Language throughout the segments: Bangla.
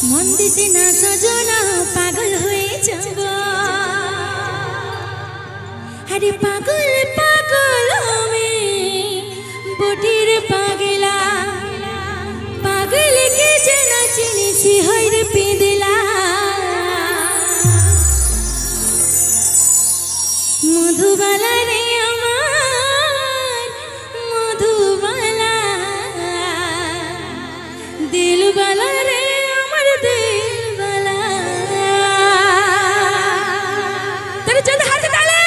মন দিছে না সজনা পাগল হয়ে যাব আরে পাগল পাগল আমি বটির পাগলা পাগল কে জানা চিনিছি হইর পেদলা মধুবালা রে আমার মধুবালা দিলবালা রে আমার দিলবালা তোর চন্দ হাত তালে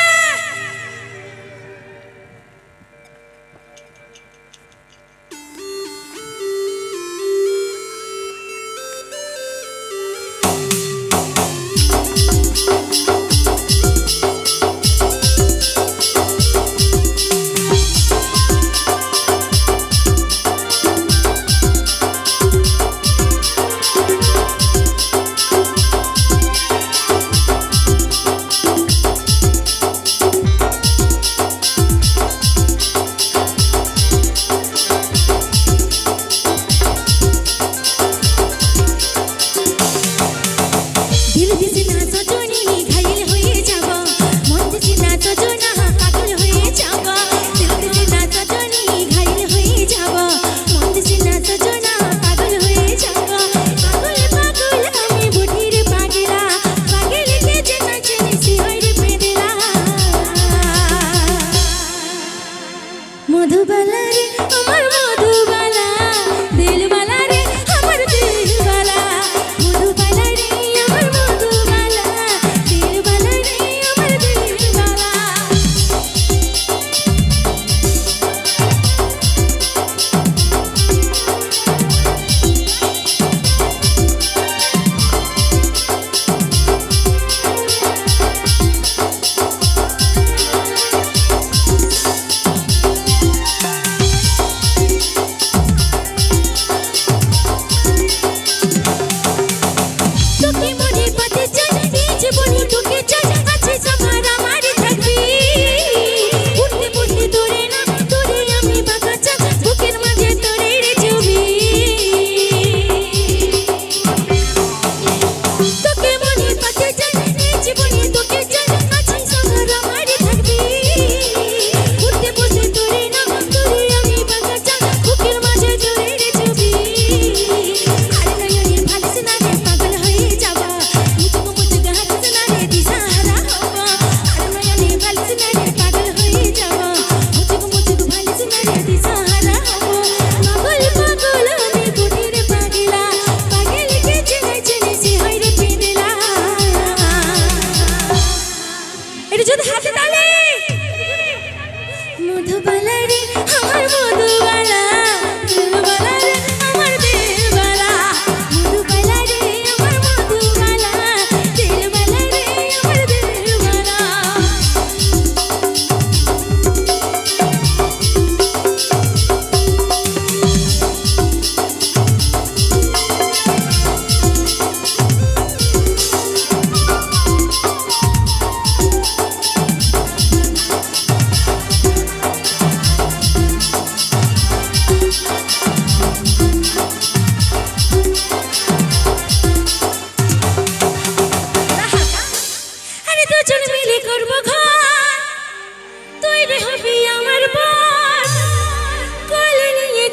মধুবালা রে আমার মধুবালা দিলবালা রে আমার দিলবালা মধুবালা রে আমার মধুবালা দিলবালা রে আমার দিলবালা মধুবালা রে আমার মধুবালা দিলবালা রে আমার দিলবালা মধুবালা রে আমার মধুবালা দিলবালা রে আমার দিলবালা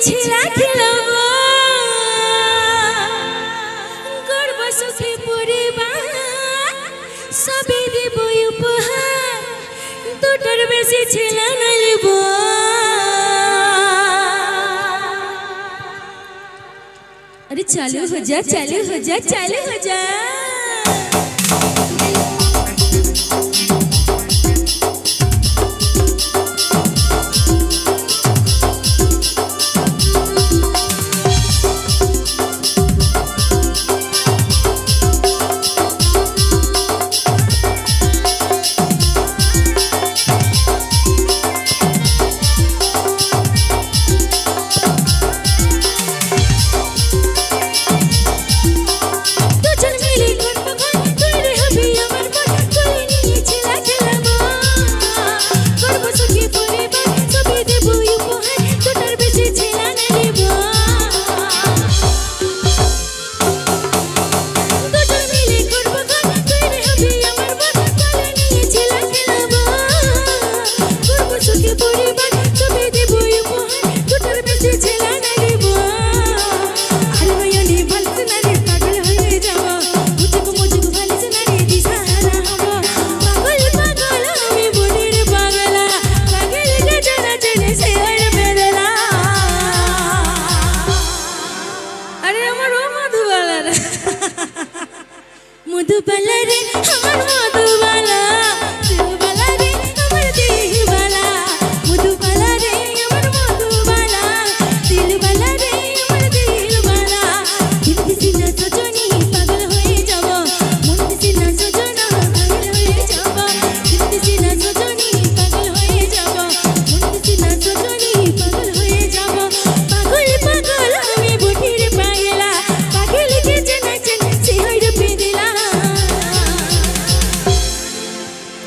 ছিলা খেলাব গর্ব সুখে পরিবার সবে দেব উপহার দুটোর বেশি ছিলা নাইব अरे चालू हो जा चालू हो जा चालू हो जा দুজন মিলে করব তুই রে হবি আমার মন করে নিয়েছিলা মধুবালা রে আমার মধুবালা